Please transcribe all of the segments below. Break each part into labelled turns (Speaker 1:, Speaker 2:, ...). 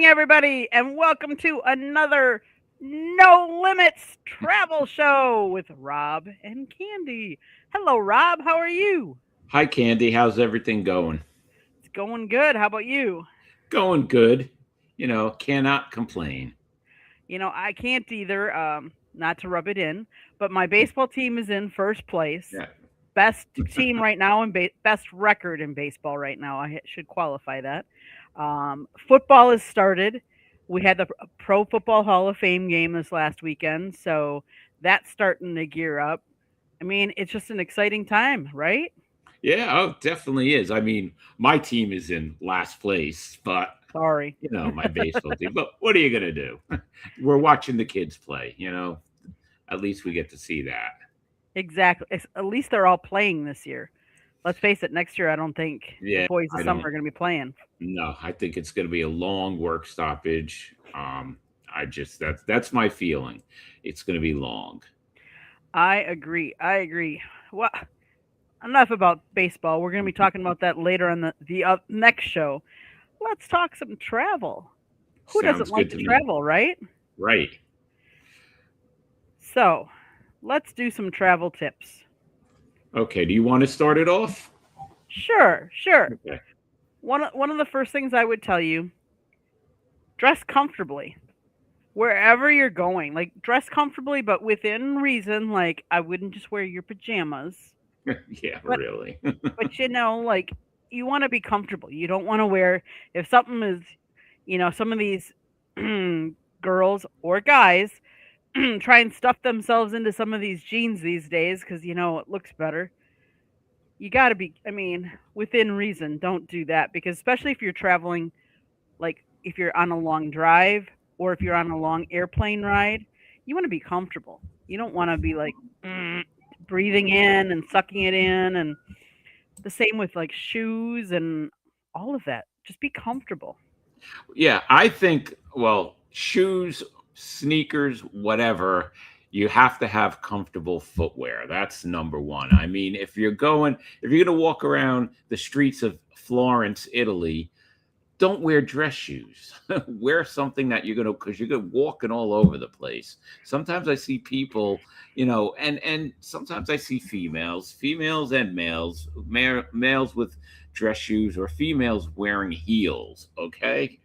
Speaker 1: everybody, and welcome to another No Limits travel show with Rob and Candy. Hello, Rob. How are you?
Speaker 2: Hi, Candy. How's everything going?
Speaker 1: It's going good. How about you?
Speaker 2: Going good. Cannot complain.
Speaker 1: I can't either, not to rub it in, but my baseball team is in first place.
Speaker 2: Yeah.
Speaker 1: Best team right now and best record in baseball right now. Should qualify that. Football has started. We had the Pro Football Hall of Fame game this last weekend, so that's starting to gear up. I mean, it's just an exciting time, right?
Speaker 2: Yeah, oh, definitely is. I mean, my team is in last place, but
Speaker 1: Sorry.
Speaker 2: my baseball team. But what are you gonna do? We're watching the kids play. At least we get to see that.
Speaker 1: Exactly. At least they're all playing this year. Let's face it, next year I don't think the
Speaker 2: Yeah,
Speaker 1: boys of
Speaker 2: I
Speaker 1: summer
Speaker 2: don't.
Speaker 1: are going to be playing.
Speaker 2: No, I think it's gonna be a long work stoppage. I just that's my feeling. It's gonna be long.
Speaker 1: I agree. I agree. Well, enough about baseball. We're going to be talking about that later on the next show. Let's talk some travel. Who doesn't
Speaker 2: Sounds
Speaker 1: like
Speaker 2: good
Speaker 1: to
Speaker 2: to me.
Speaker 1: travel, right?
Speaker 2: Right.
Speaker 1: So, let's do some travel tips.
Speaker 2: Okay. Do you want to start it off?
Speaker 1: Sure, sure.
Speaker 2: Okay.
Speaker 1: One of the first things I would tell you, dress comfortably. Wherever you're going, like dress comfortably but within reason, like I wouldn't just wear your pajamas.
Speaker 2: Yeah,
Speaker 1: But
Speaker 2: really.
Speaker 1: like you want to be comfortable. You don't want to wear if something is, some of these girls or guys try and stuff themselves into some of these jeans these days because it looks better. You got to be, I mean, within reason. Don't do that because especially if you're traveling, like if you're on a long drive or if you're on a long airplane ride, you want to be comfortable. You don't want to be like breathing in and sucking it in, and the same with like shoes and all of that. Just be comfortable.
Speaker 2: Yeah, I think, well, shoes, sneakers, whatever, you have to have comfortable footwear. That's number one. I mean, if you're going to walk around the streets of Florence, Italy, don't wear dress shoes. Wear something that you're going to, because you're going to walking all over the place. Sometimes I see people, and sometimes I see females and males with dress shoes, or females wearing heels. Okay,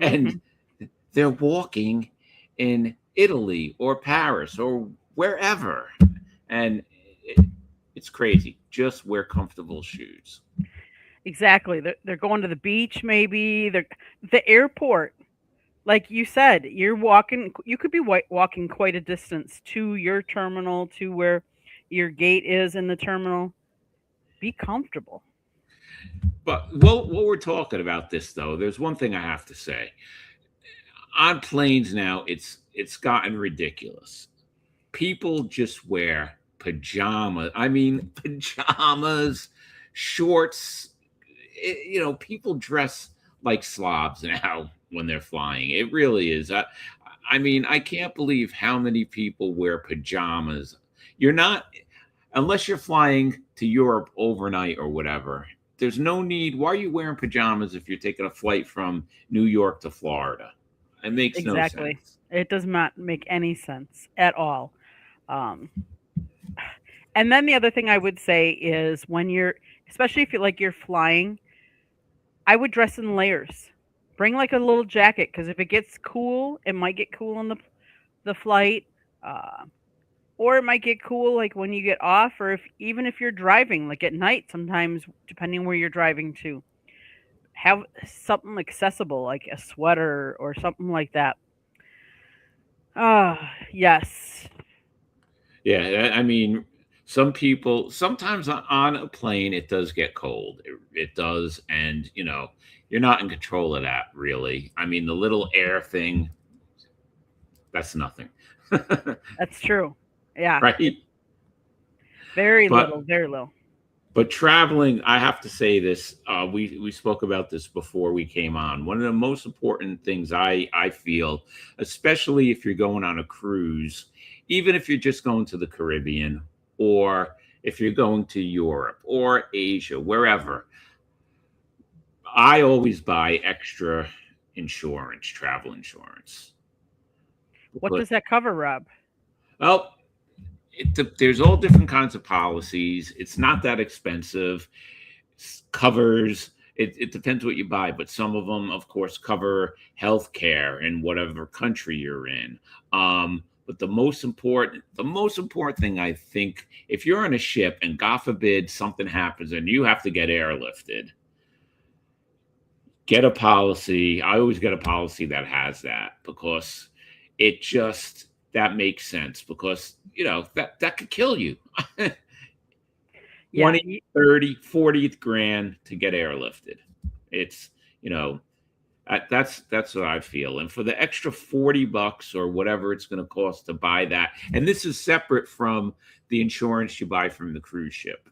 Speaker 2: and
Speaker 1: Hmm.
Speaker 2: they're walking in Italy or Paris or wherever, and it's crazy. Just wear comfortable shoes.
Speaker 1: Exactly. They're going to the beach, maybe. The airport. Like you said, you're walking. You could be walking quite a distance to your terminal, to where your gate is in the terminal. Be comfortable.
Speaker 2: But while we're talking about this, though, there's one thing I have to say. On planes now, it's gotten ridiculous. People just wear pajamas. I mean, pajamas, shorts. People dress like slobs now when they're flying. It really is. I mean, I can't believe how many people wear pajamas. You're not, unless you're flying to Europe overnight or whatever. There's no need. Why are you wearing pajamas if you're taking a flight from New York to Florida? It makes no
Speaker 1: Exactly.
Speaker 2: sense.
Speaker 1: It does not make any sense at all. Um, and then the other thing I would say is when you're, especially if you're flying, I would dress in layers. Bring like a little jacket because if it gets cool, it might get cool on the flight, uh, or it might get cool like when you get off, or if even if you're driving, like at night. Sometimes, depending where you're driving to, have something accessible like a sweater or something like that. Ah, yes.
Speaker 2: Yeah, I mean, some people sometimes on a plane it does get cold. It does, and you're not in control of that really. I mean, the little air thing, that's nothing,
Speaker 1: That's true. Yeah, it's
Speaker 2: right?
Speaker 1: very little,
Speaker 2: But
Speaker 1: very little.
Speaker 2: traveling, I have to say this. We spoke about this before we came on. One of the most important things I feel, especially if you're going on a cruise, even if you're just going to the Caribbean, or if you're going to Europe or Asia, wherever, I always buy extra insurance, travel insurance.
Speaker 1: What
Speaker 2: Because,
Speaker 1: does that cover, Rob?
Speaker 2: well, there's all different kinds of policies. It's not that expensive. Covers it depends what you buy, but some of them, of course, cover health care in whatever country you're in. But the most important thing, I think, if you're on a ship and God forbid something happens and you have to get airlifted, get a policy. I always get a policy that has that, because it just that makes sense, because that could kill you.
Speaker 1: Yeah,
Speaker 2: 20, 30, 40 grand to get airlifted. It's, you know, that's what I feel. And for the extra $40 or whatever it's going to cost to buy that, and this is separate from the insurance you buy from the cruise ship.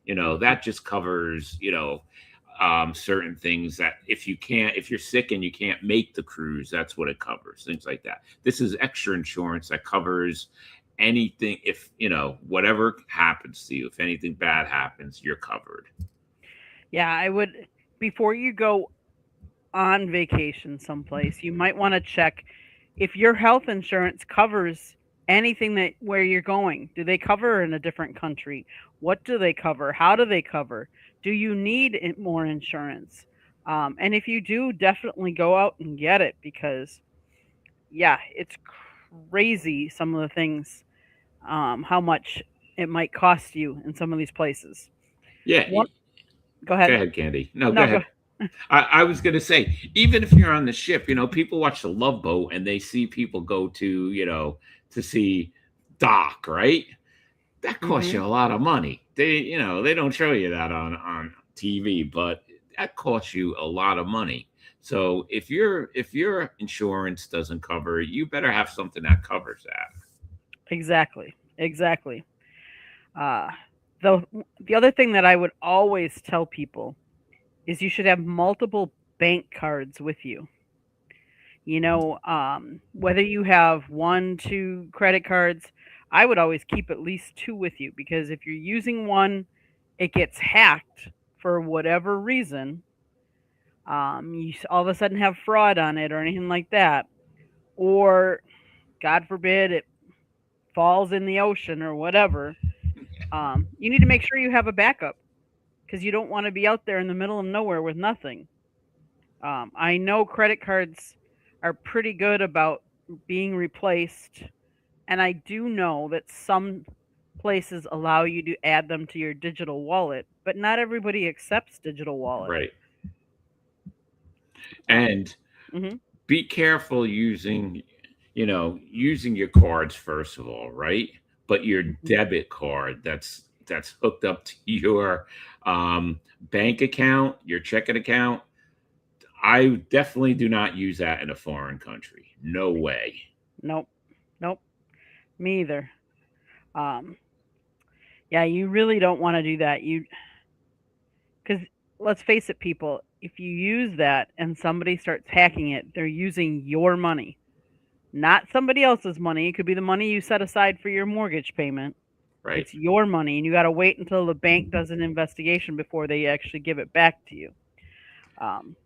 Speaker 2: That just covers, certain things that if you're sick and you can't make the cruise, that's what it covers, things like that. This is extra insurance that covers anything. If, whatever happens to you, if anything bad happens, you're covered.
Speaker 1: yeah, I would, before you go on vacation someplace, you might want to check if your health insurance covers anything that where you're going. Do they cover in a different country? What do they cover? How do they cover? Do you need more insurance? And if you do, definitely go out and get it, because yeah, it's crazy some of the things, how much it might cost you in some of these places.
Speaker 2: Yeah.
Speaker 1: One, go
Speaker 2: Go
Speaker 1: ahead.
Speaker 2: ahead, Candy. No, go
Speaker 1: No, go.
Speaker 2: ahead. I was going to say, even if you're on the ship, people watch the Love Boat and they see people go to see Doc, right? That costs
Speaker 1: Hmm.
Speaker 2: you a lot of money. They don't show you that on TV, but that costs you a lot of money. So if your insurance doesn't cover it, you better have something that covers that.
Speaker 1: Exactly. Exactly. Uh, the the other thing that I would always tell people is you should have multiple bank cards with you. Whether you have one, two credit cards, I would always keep at least two with you, because if you're using one, it gets hacked for whatever reason. All of a sudden have fraud on it or anything like that, or God forbid it falls in the ocean or whatever. You need to make sure you have a backup, because you don't want to be out there in the middle of nowhere with nothing. I know credit cards are pretty good about being replaced, and I do know that some places allow you to add them to your digital wallet, but not everybody accepts digital wallet.
Speaker 2: Right.
Speaker 1: Um,
Speaker 2: And
Speaker 1: mhm,
Speaker 2: be careful using your cards, first of all, right? But your
Speaker 1: mhm.
Speaker 2: debit card that's hooked up to your bank account, your checking account, I definitely do not use that in a foreign country. No way.
Speaker 1: Nope, nope, me either. Um, yeah, you really don't want to do that. Because let's face it, people, if you use that and somebody starts hacking it, they're using your money, not somebody else's money. It could be the money you set aside for your mortgage payment.
Speaker 2: Right.
Speaker 1: It's your money, and you got to wait until the bank does an investigation before they actually give it back to you. Um,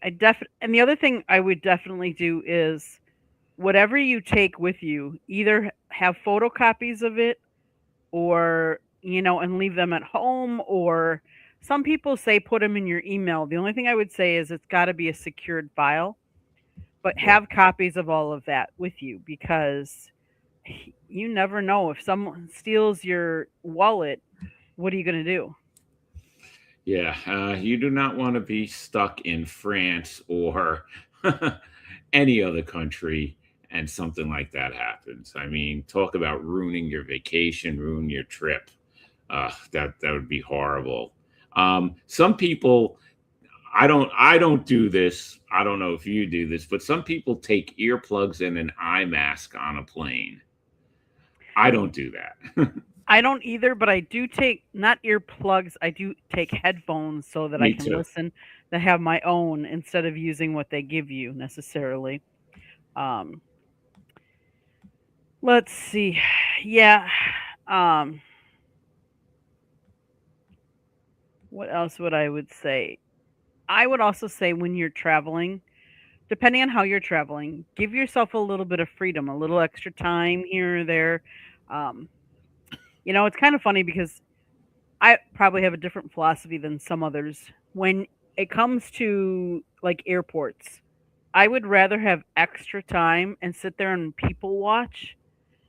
Speaker 1: and the other thing I would definitely do is whatever you take with you, either have photocopies of it, or and leave them at home, or some people say put them in your email. The only thing I would say is it's got to be a secured file, but
Speaker 2: Yeah.
Speaker 1: have copies of all of that with you, because you never know if someone steals your wallet, what are you going to do?
Speaker 2: Yeah. You do not want to be stuck in France or any other country and something like that happens. I mean, talk about ruining your vacation, ruin your trip. That would be horrible. Some people, I don't do this. I don't know if you do this, but some people take earplugs and an eye mask on a plane. I don't do that.
Speaker 1: I don't either, but I do take, not earplugs, I do take headphones so that I
Speaker 2: Me
Speaker 1: can
Speaker 2: too.
Speaker 1: listen, to have my own instead of using what they give you necessarily. Um, let's see. Yeah. Um, what else would I would say? I would also say when you're traveling, depending on how you're traveling, give yourself a little bit of freedom, a little extra time here or there. Um, it's kind of funny because I probably have a different philosophy than some others. When it comes to like airports, I would rather have extra time and sit there and people watch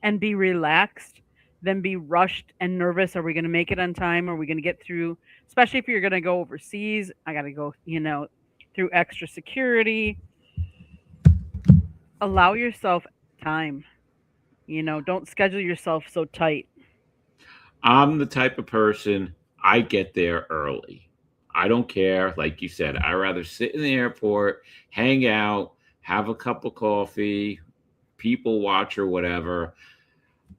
Speaker 1: and be relaxed than be rushed and nervous. Are we going to make it on time? Are we going to get through? Especially if you're going to go overseas, I got to go, through extra security. Allow yourself time. Don't schedule yourself so tight.
Speaker 2: I'm the type of person, I get there early. I don't care. Like you said, I rather sit in the airport, hang out, have a cup of coffee, people watch or whatever.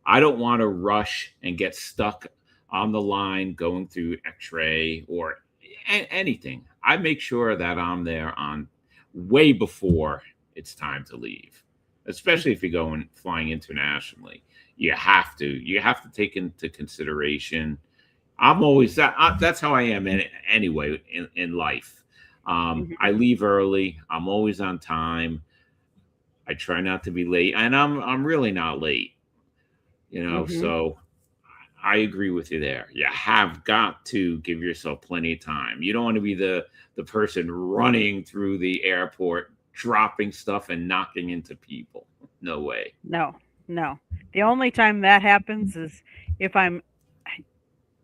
Speaker 2: I don't want to rush and get stuck on the line going through X-ray or anything. I make sure that I'm there on way before it's time to leave, especially if you're going flying internationally. You have to take into consideration. I'm always that's how I am anyway in life. I
Speaker 1: Mhm.
Speaker 2: leave early. I'm always on time. I try not to be late, and I'm really not late.
Speaker 1: Mhm.
Speaker 2: So I agree with you there. You have got to give yourself plenty of time. You don't want to be the person running through the airport, dropping stuff and knocking into people. No way.
Speaker 1: No, no. The only time that happens is if I'm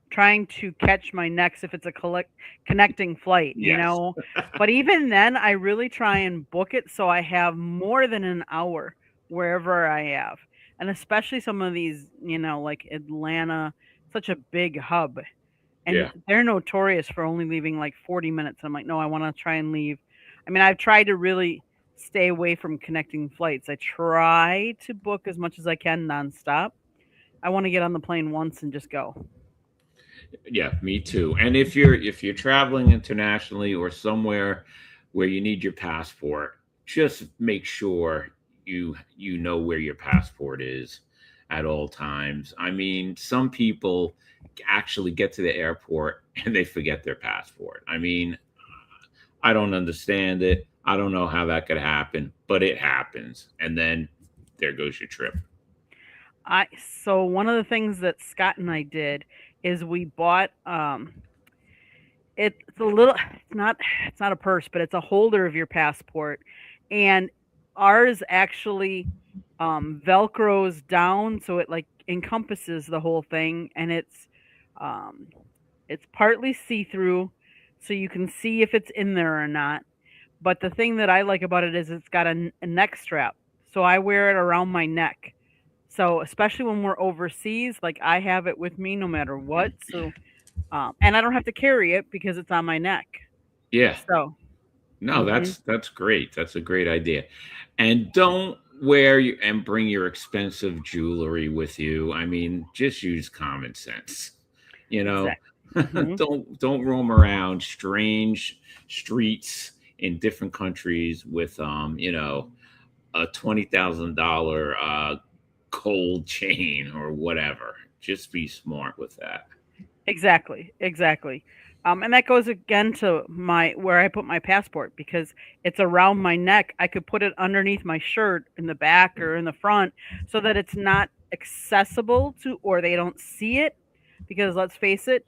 Speaker 1: trying to catch my next, if it's a connecting flight,
Speaker 2: Yes.
Speaker 1: But even then, I really try and book it so I have more than an hour wherever I have. And especially some of these, like Atlanta, such a big hub. And
Speaker 2: Yeah.
Speaker 1: they're notorious for only leaving like 40 minutes. I'm like, no, I want to try and leave. I mean, I've tried to really stay away from connecting flights. I try to book as much as I can nonstop. I want to get on the plane once and just go.
Speaker 2: Yeah, me too. And if you're traveling internationally or somewhere where you need your passport, just make sure you know where your passport is at all times. I mean, some people actually get to the airport and they forget their passport. I mean, I don't understand it. I don't know how that could happen, but it happens. And then there goes your trip.
Speaker 1: I so one of the things that Scott and I did is we bought it's a little it's not a purse, but it's a holder of your passport. And ours actually velcros down so it like encompasses the whole thing, and um it's partly see-through so you can see if it's in there or not. But the thing that I like about it is it's got a neck strap. So I wear it around my neck. So especially when we're overseas, like I have it with me no matter what. So and I don't have to carry it because it's on my neck.
Speaker 2: Yeah.
Speaker 1: So,
Speaker 2: No,
Speaker 1: mhm.
Speaker 2: that's great. That's a great idea. And don't wear and bring your expensive jewelry with you. I mean, just use common sense. You know,
Speaker 1: Exactly. Mhm.
Speaker 2: don't roam around strange streets in different countries with a $20,000 gold chain or whatever. Just be smart with that.
Speaker 1: Exactly. Exactly. And that goes again to my where I put my passport because it's around my neck. I could put it underneath my shirt in the back or in the front so that it's not accessible to or they don't see it because let's face it,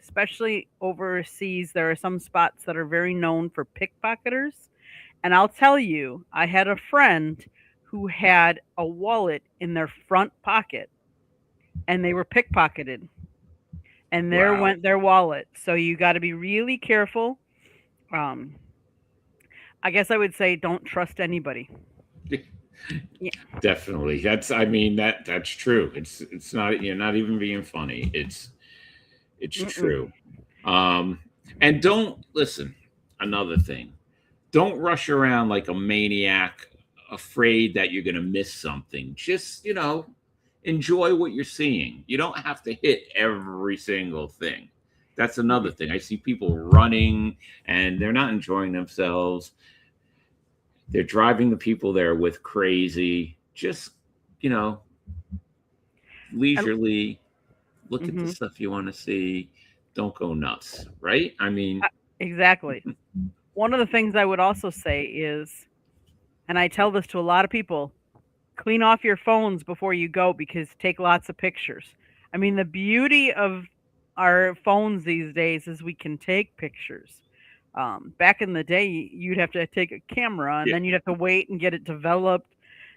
Speaker 1: especially overseas there are some spots that are very known for pickpocketers. And I'll tell you, I had a friend who had a wallet in their front pocket and they were pickpocketed and there
Speaker 2: Wow.
Speaker 1: went their wallet. So you got to be really careful. Um, I guess I would say don't trust anybody. Yeah.
Speaker 2: Definitely. I mean that's true. It's not you're not even being funny. It's
Speaker 1: Mm-mm.
Speaker 2: true. Um and don't listen, another thing. Don't rush around like a maniac afraid that you're going to miss something. Just, enjoy what you're seeing. You don't have to hit every single thing. That's another
Speaker 1: Mhm.
Speaker 2: thing. I see people running and they're not enjoying themselves. They're driving the people there with crazy. Just, you know,
Speaker 1: And,
Speaker 2: leisurely look at the
Speaker 1: mhm.
Speaker 2: stuff you want to see. Don't go nuts, right? I mean,
Speaker 1: Exactly. One of the things I would also say is, and I tell this to a lot of people, clean off your phones before you go because take lots of pictures. I mean, the beauty of our phones these days is we can take pictures. Back in the day, you'd have to take a camera and
Speaker 2: Yeah,
Speaker 1: then you'd have to wait and get it developed.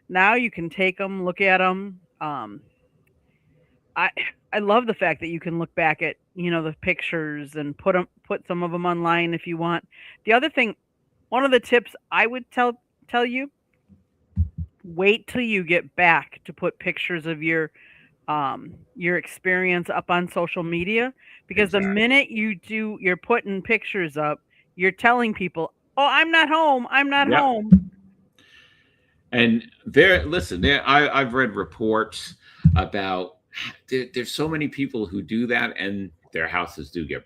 Speaker 1: Now you can take them, look at them. I I love the fact that you can look back at the pictures and put some of them online if you want. The other thing, one of the tips I would tell you, wait till you get back to put pictures of your experience up on social media, because the
Speaker 2: exactly.
Speaker 1: minute you're putting pictures up, you're telling people, "Oh, I'm not home. I'm not
Speaker 2: Yep.
Speaker 1: home."
Speaker 2: And listen, I've read reports about there's so many people who do that, and their houses do get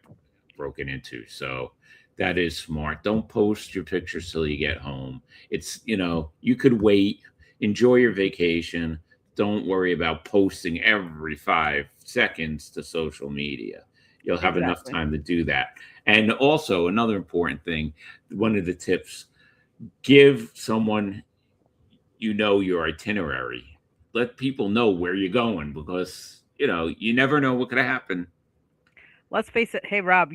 Speaker 2: broken into. So that is smart. Don't post your pictures till you get home. It's, you could wait, enjoy your vacation. Don't worry about posting every 5 seconds to social media. You'll have enough
Speaker 1: Exactly.
Speaker 2: time to do that. And also, another important thing, one of the tips, give someone your itinerary. Let people know where you're going, because you never know what could happen.
Speaker 1: Let's face it. Hey, Rob,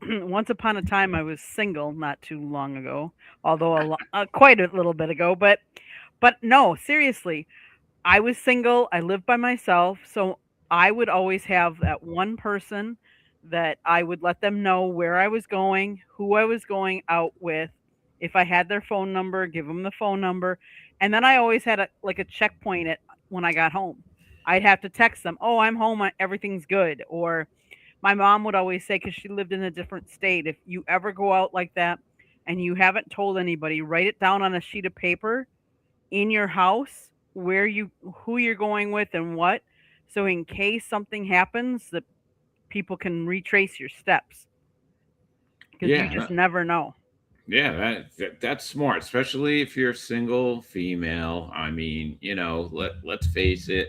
Speaker 1: once upon a time I was single not too long ago, although quite a little bit ago, but no, seriously, I was single, I lived by myself, so I would always have that one person that I would let them know where I was going, who I was going out with. If I had their phone number, give them the phone number, and then I always had a checkpoint at when I got home. I'd have to text them, "Oh, I'm home, everything's good." Or my mom would always say, because she lived in a different state, if you ever go out like that and you haven't told anybody, write it down on a sheet of paper in your house who you're going with and what, so in case something happens that people can retrace your steps, because you
Speaker 2: Yeah,
Speaker 1: just never know.
Speaker 2: yeah, that's smart, especially if you're single female. I mean, let's face it,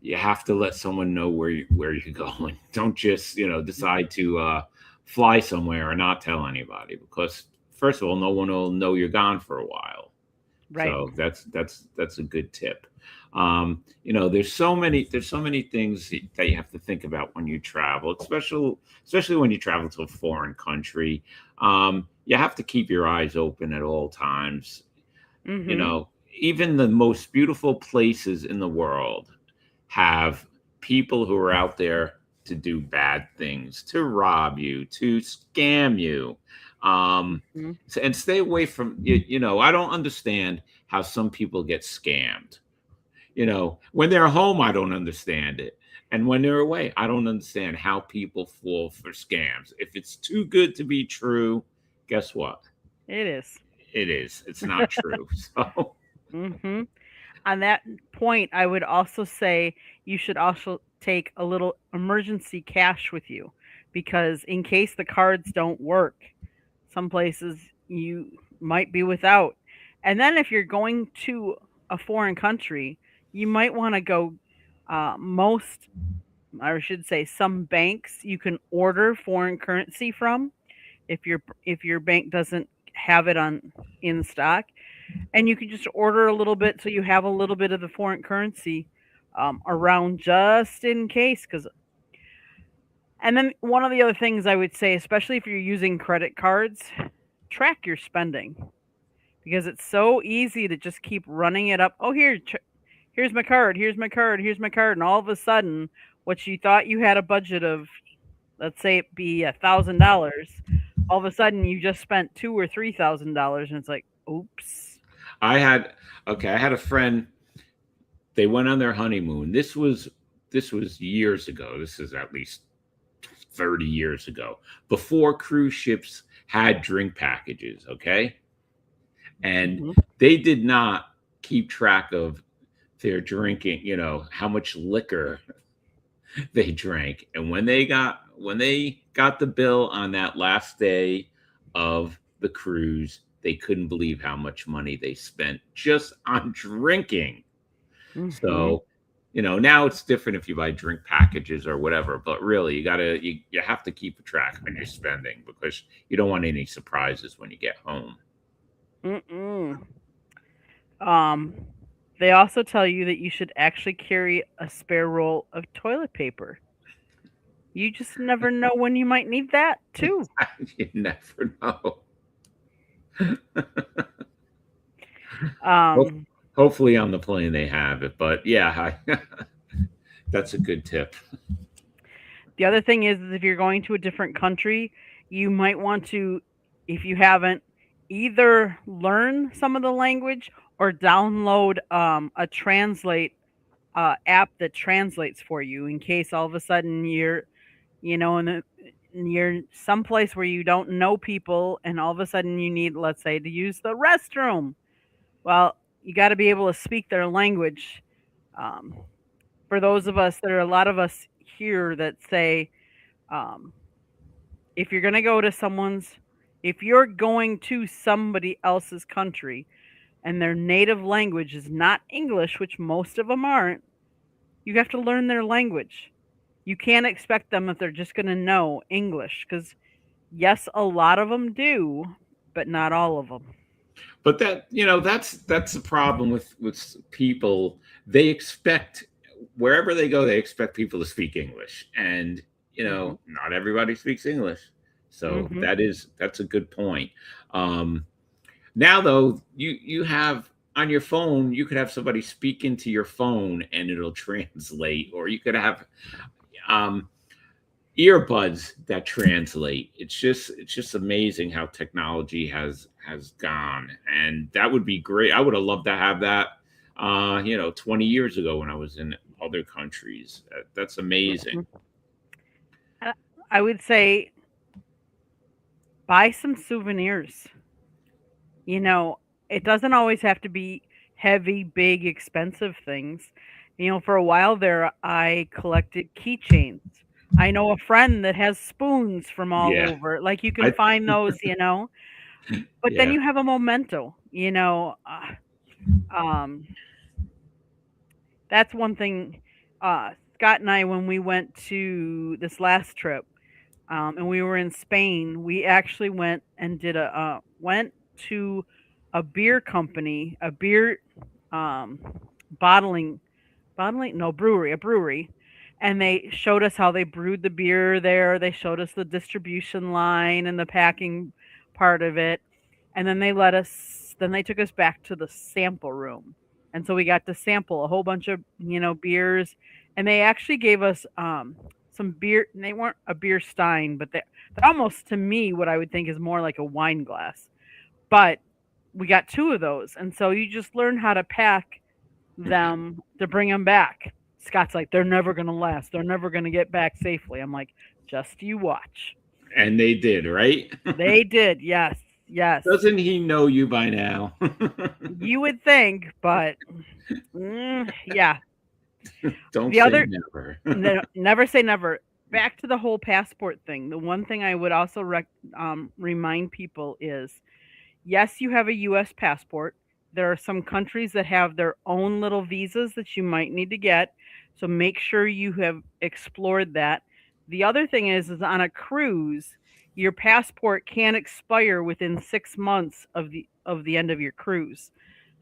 Speaker 2: you have to let someone know where you're going. Don't just decide to fly somewhere and not tell anybody, because first of all, no one will know you're gone for a while.
Speaker 1: Right.
Speaker 2: So that's a good tip. There's so many things that you have to think about when you travel, especially when you travel to a foreign country. You have to keep your eyes open at all times.
Speaker 1: Mhm.
Speaker 2: Even the most beautiful places in the world have people who are out there to do bad things, to rob you, to scam you.
Speaker 1: Mhm.
Speaker 2: And stay away from, I don't understand how some people get scammed. When they're home, I don't understand it. And when they're away, I don't understand how people fall for scams. If it's too good to be true, guess what?
Speaker 1: It is.
Speaker 2: It is. It's not true. So,
Speaker 1: Mhm. On that point, I would also say you should also take a little emergency cash with you, because in case the cards don't work, some places you might be without. And then if you're going to a foreign country, you might want to go, most, or I should say, some banks you can order foreign currency from if your bank doesn't have it on in stock, and you can just order a little bit so you have a little bit of the foreign currency around just in case. Because and then one of the other things I would say, especially if you're using credit cards, track your spending, because it's so easy to just keep running it up. Oh, here's my card, here's my card, here's my card, and all of a sudden, what you thought you had a budget of, let's say it be $1,000, all of a sudden you just spent $2,000 or $3,000, and it's like, oops.
Speaker 2: I had okay, I had a friend. They went on their honeymoon. This was years ago. This is at least 30 years ago, before cruise ships had drink packages, okay? And
Speaker 1: Hmm.
Speaker 2: they did not keep track of their drinking, how much liquor they drank. And when they got the bill on that last day of the cruise, they couldn't believe how much money they spent just on drinking.
Speaker 1: Hmm.
Speaker 2: So Now it's different if you buy drink packages or whatever, but really you have to keep a track on your spending because you don't want any surprises when you get home.
Speaker 1: Mm-mm. Um, they also tell you that you should actually carry a spare roll of toilet paper. You just never know when you might need that too.
Speaker 2: You never know. Ho-
Speaker 1: Um,
Speaker 2: Hopefully on the plane they have it, but yeah, that's a good tip.
Speaker 1: the other thing is if you're going to a different country, you might want to, if you haven't, either learn some of the language or download a translate app that translates for you in case all of a sudden you're someplace where you don't know people and all of a sudden you need, let's say, to use the restroom. Well, you got to be able to speak their language. Um, for those of us, there are a lot of us here that say, um, if you're going to go to if you're going to somebody else's country and their native language is not English, which most of them aren't, you have to learn their language. You can't expect them if they're just going to know English because, yes, a lot of them do, but not all of them.
Speaker 2: But that's the problem with people. They expect wherever they go, they expect people to speak English, and
Speaker 1: Hmm.
Speaker 2: not everybody speaks English. So
Speaker 1: Hmm.
Speaker 2: that's a good point. Um, Now though, you have on your phone, you could have somebody speak into your phone and it'll translate, or you could have um, earbuds that translate. It's just amazing how technology has gone, and that would be great. I would have loved to have that, 20 years ago when I was in other countries. That's amazing.
Speaker 1: Hmm. I would say buy some souvenirs. You know, it doesn't always have to be heavy, big, expensive things. For a while there, I collected keychains. I know a friend that has spoons from all
Speaker 2: Yeah,
Speaker 1: over. Like you can
Speaker 2: I
Speaker 1: find those, but then
Speaker 2: yeah.
Speaker 1: you have a memento, Um, that's one thing. Scott and I, when we went to this last trip, and we were in Spain, we actually went to a beer company, a beer um, bottling bottling no brewery, a brewery, and they showed us how they brewed the beer there. They showed us the distribution line and the packing part of it, and then they took us back to the sample room, and so we got to sample a whole bunch of beers, and they actually gave us some beer. And they weren't a beer stein, but they're almost, to me, what I would think is more like a wine glass. But we got two of those, and so you just learn how to pack them to bring them back. Scott's like, they're never going to last. They're never going to get back safely. I'm like, just you watch.
Speaker 2: And they did, right?
Speaker 1: They did. Yes. Yes.
Speaker 2: Doesn't he know you by now?
Speaker 1: You would think, but yeah.
Speaker 2: Don't
Speaker 1: The
Speaker 2: say
Speaker 1: other,
Speaker 2: never.
Speaker 1: never say never. Back to the whole passport thing. The one thing I would also remind people is yes, you have a US passport. There are some countries that have their own little visas that you might need to get. So make sure you have explored that. The other thing is on a cruise, your passport can expire within 6 months of the end of your cruise.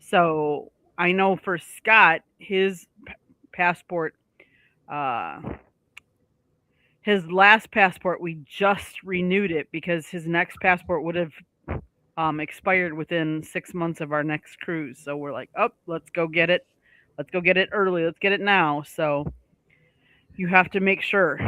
Speaker 1: So I know for Scott, his passport, uh, his last passport, we just renewed it because his next passport would have expired within 6 months of our next cruise. So we're like, oh, let's go get it. Let's go get it early. Let's get it now. So you have to make sure.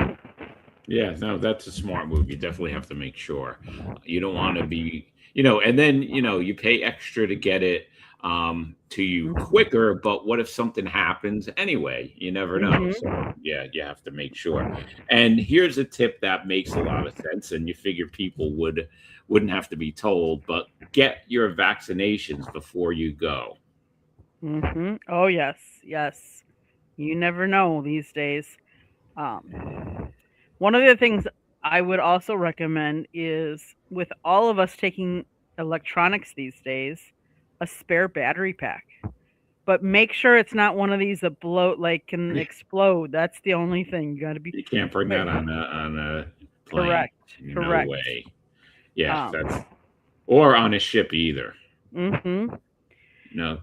Speaker 2: Yeah, no, that's a smart move. You definitely have to make sure. You don't want to be, and then, you pay extra to get it to you quicker, but what if something happens anyway? You never know.
Speaker 1: Mm-hmm.
Speaker 2: So, yeah, you have to make sure. And here's a tip that makes a lot of sense, and you figure people wouldn't have to be told, but get your vaccinations before you go.
Speaker 1: Mm-hmm. Oh yes, yes. You never know these days. One of the things I would also recommend is with all of us taking electronics these days, a spare battery pack. but make sure it's not one of these that bloat, like can explode. That's the only thing. You got to be
Speaker 2: You can't bring that
Speaker 1: quick.
Speaker 2: on a plane.
Speaker 1: Correct.
Speaker 2: No
Speaker 1: Correct.
Speaker 2: way. Yeah, that's
Speaker 1: Um,
Speaker 2: or on a ship either.
Speaker 1: hmm
Speaker 2: No.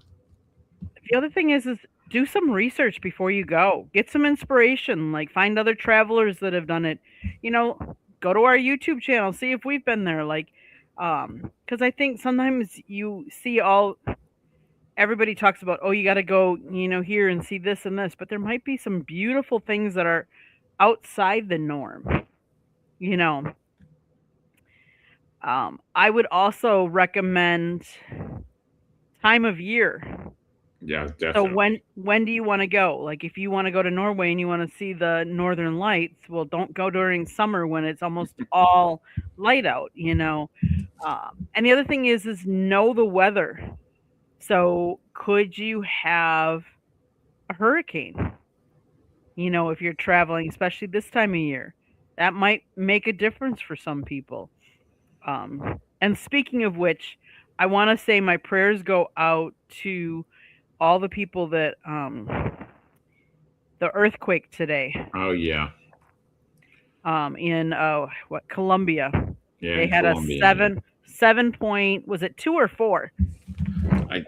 Speaker 1: The other thing is do some research before you go. Get some inspiration. Like find other travelers that have done it. You know, go to our YouTube channel, see if we've been there. Like, because I think sometimes you see all everybody talks about, oh, you got to go, here and see this and this, but there might be some beautiful things that are outside the norm. You know, I would also recommend time of year.
Speaker 2: Yeah,
Speaker 1: So
Speaker 2: definitely.
Speaker 1: when do you want to go? Like if you want to go to Norway and you want to see the northern lights, well, don't go during summer when it's almost all light out. And the other thing is know the weather. So could you have a hurricane? If you're traveling, especially this time of year, that might make a difference for some people. And speaking of which, I want to say my prayers go out to all the people that the earthquake today
Speaker 2: Oh yeah.
Speaker 1: in what Colombia.
Speaker 2: Yeah,
Speaker 1: They
Speaker 2: in
Speaker 1: had a
Speaker 2: Colombia.
Speaker 1: seven point, was it 2 or 4?
Speaker 2: I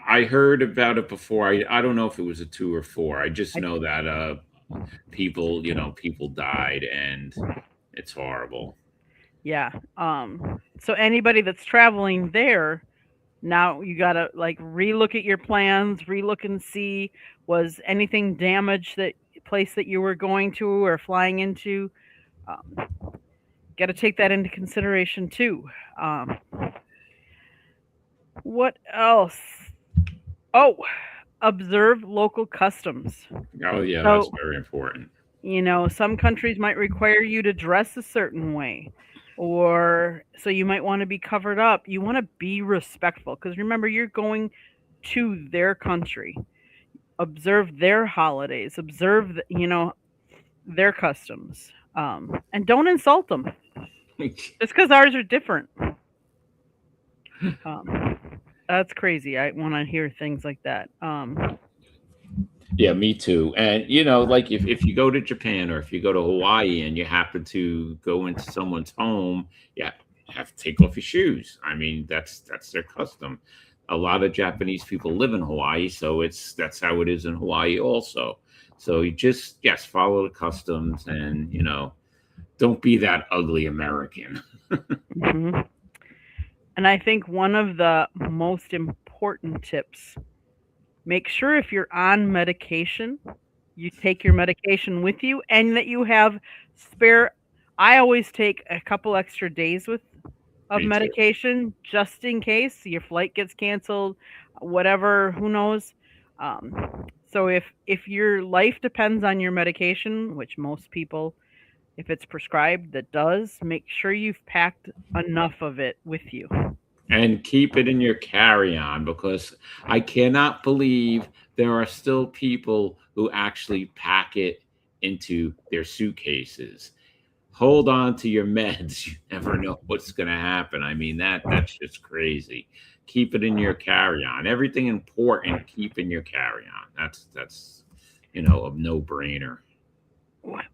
Speaker 2: I heard about it before. I don't know if it was a 2 or 4. I just
Speaker 1: I,
Speaker 2: know that people died and it's horrible.
Speaker 1: yeah. So anybody that's traveling there, now you gotta like relook at your plans, relook and see was anything damaged that place that you were going to or flying into. Um, got to take that into consideration too. Um, what else? Oh, observe local customs.
Speaker 2: Oh yeah, that's
Speaker 1: So,
Speaker 2: very important.
Speaker 1: some countries might require you to dress a certain way, or so you might want to be covered up. You want to be respectful because remember, you're going to their country. Observe their holidays, observe, their customs, and don't insult them just because ours are different. Um, that's crazy. I want to hear things like that.
Speaker 2: Yeah, me too. And like if you go to Japan or if you go to Hawaii and you happen to go into someone's home, yeah, have to take off your shoes. I mean, that's their custom. A lot of Japanese people live in Hawaii, so that's how it is in Hawaii also. So you just yes, follow the customs and don't be that ugly American.
Speaker 1: mhm. And I think one of the most important tips, make sure if you're on medication, you take your medication with you and that you have spare. I always take a couple extra days with of
Speaker 2: Me too.
Speaker 1: medication just in case your flight gets canceled, whatever, who knows. So if your life depends on your medication, which most people, if it's prescribed, that does, make sure you've packed enough of it with you.
Speaker 2: And keep it in your carry-on because I cannot believe there are still people who actually pack it into their suitcases. Hold on to your meds. You never know what's going to happen. I mean that's just crazy. Keep it in your carry-on. Everything important, keep in your carry-on. That's a no-brainer.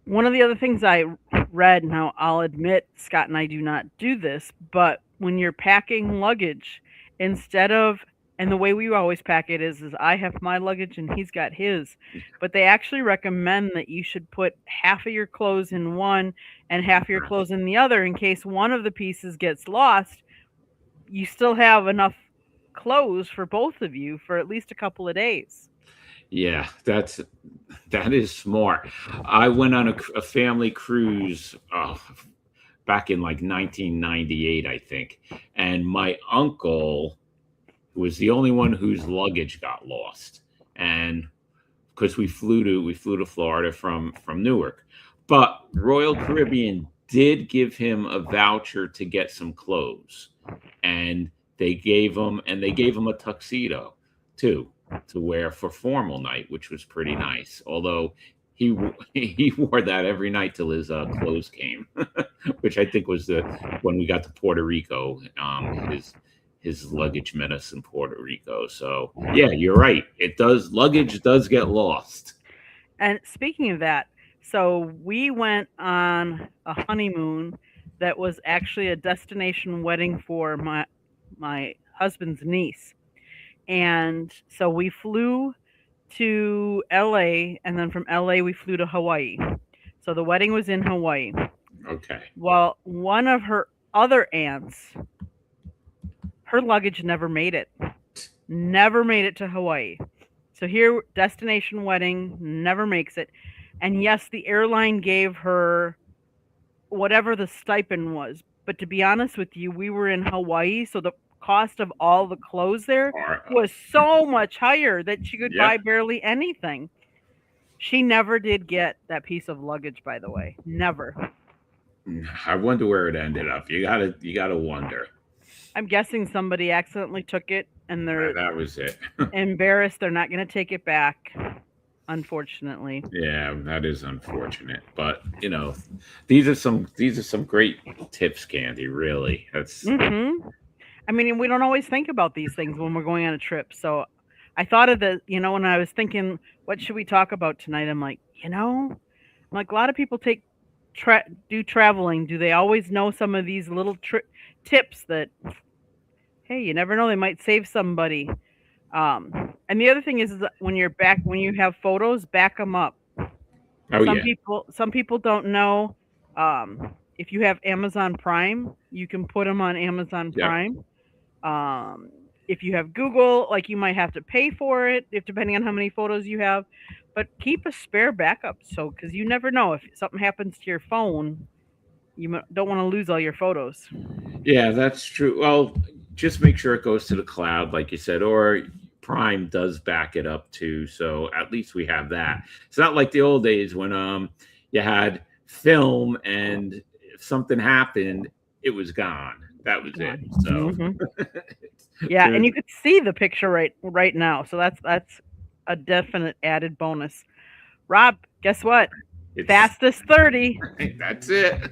Speaker 1: One of the other things I read, now I'll admit Scott and I do not do this, but when you're packing luggage, instead of, and the way we always pack it is I have my luggage and he's got his, but they actually recommend that you should put half of your clothes in one and half of your clothes in the other in case one of the pieces gets lost. You still have enough clothes for both of you for at least a couple of days.
Speaker 2: Yeah, that is smart. I went on a family cruise back in like 1998, I think, and my uncle was the only one whose luggage got lost, and because we flew to Florida from Newark, but Royal Caribbean did give him a voucher to get some clothes, and they gave him a tuxedo too to wear for formal night, which was pretty nice. Although he wore that every night till his clothes came, which I think was the when we got to Puerto Rico. his luggage met us in Puerto Rico. So yeah, you're right. It does. Luggage does get lost.
Speaker 1: And speaking of that, so we went on a honeymoon that was actually a destination wedding for my husband's niece. And so we flew to LA, and then from LA we flew to Hawaii. So the wedding was in Hawaii.
Speaker 2: Okay.
Speaker 1: Well, one of her other aunts, her luggage never made it. Never made it to Hawaii. So here, destination wedding, never makes it. And yes, the airline gave her whatever the stipend was. But to be honest with you, we were in Hawaii, so the cost of all the clothes there was so much higher that she could buy barely anything. She never did get that piece of luggage, by the way. Never.
Speaker 2: I wonder where it ended up. You gotta wonder.
Speaker 1: I'm guessing somebody accidentally took it and they're
Speaker 2: That was it.
Speaker 1: embarrassed. They're not going to take it back, unfortunately.
Speaker 2: Yeah, that is unfortunate. But these are some great tips, Candy. Really, that's.
Speaker 1: I mean, we don't always think about these things when we're going on a trip. So I thought of the, when I was thinking, what should we talk about tonight? I'm like, a lot of people do traveling. Do they always know some of these little tips that, hey, you never know, they might save somebody. And the other thing is that when you have photos, back them up. Some people don't know. If you have Amazon Prime, you can put them on Amazon Prime. If you have Google, like, you might have to pay for it, depending on how many photos you have. But keep a spare backup, because you never know if something happens to your phone. You don't want to lose all your photos.
Speaker 2: Yeah, that's true. Well, just make sure it goes to the cloud, like you said, or Prime does back it up too. So at least we have that. It's not like the old days when you had film and if something happened, it was gone. That was it. So
Speaker 1: yeah, and you could see the picture right now. So that's a definite added bonus. Rob, guess what? Fastest 30.
Speaker 2: That's it.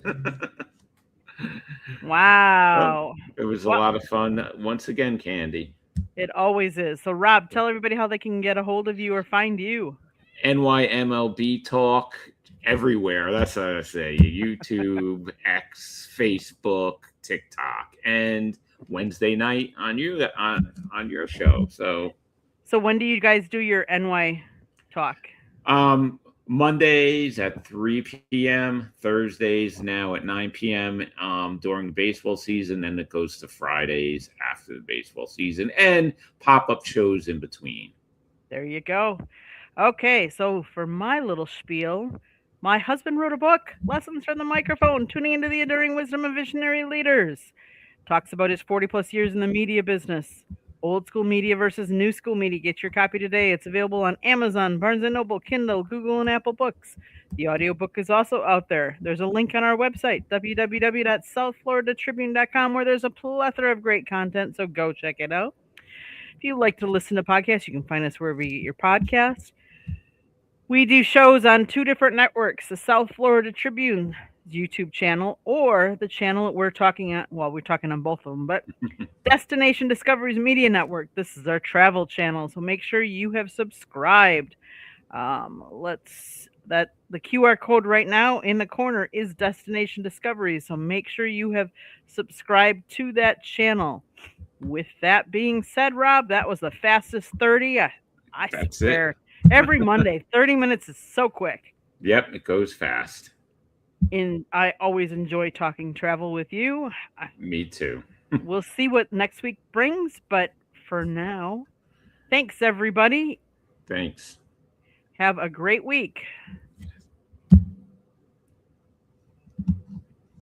Speaker 1: Wow.
Speaker 2: Well, it was a lot of fun. Once again, Candy.
Speaker 1: It always is. So, Rob, tell everybody how they can get a hold of you or find you.
Speaker 2: NYMLB Talk everywhere. That's what I say. YouTube, X, Facebook, TikTok, and Wednesday night on your show. So
Speaker 1: when do you guys do your NY Talk?
Speaker 2: Mondays at 3 p.m., Thursdays now at 9 p.m. During the baseball season, and it goes to Fridays after the baseball season, and pop-up shows in between.
Speaker 1: There you go. Okay, so for my little spiel, my husband wrote a book, Lessons from the Microphone, Tuning into the Enduring Wisdom of Visionary Leaders. Talks about his 40-plus years in the media business. Old school media versus new school media. Get your copy today. It's available on Amazon, Barnes & Noble, Kindle, Google, and Apple Books. The audiobook is also out there. There's a link on our website, www.southfloridatribune.com, where there's a plethora of great content, so go check it out. If you like to listen to podcasts, you can find us wherever you get your podcasts. We do shows on 2 different networks, the South Florida Tribune YouTube channel or the channel that we're talking at. Well, we're talking on both of them, but Destination Discoveries Media Network. This is our travel channel, so make sure you have subscribed. The QR code right now in the corner is Destination Discoveries, so make sure you have subscribed to that channel. With that being said, Rob, that was the fastest 30. I swear, every Monday, 30 minutes is so quick.
Speaker 2: Yep, it goes fast.
Speaker 1: And I always enjoy talking travel with you.
Speaker 2: Me too.
Speaker 1: We'll see what next week brings, but for now, thanks everybody.
Speaker 2: Thanks.
Speaker 1: Have a great week.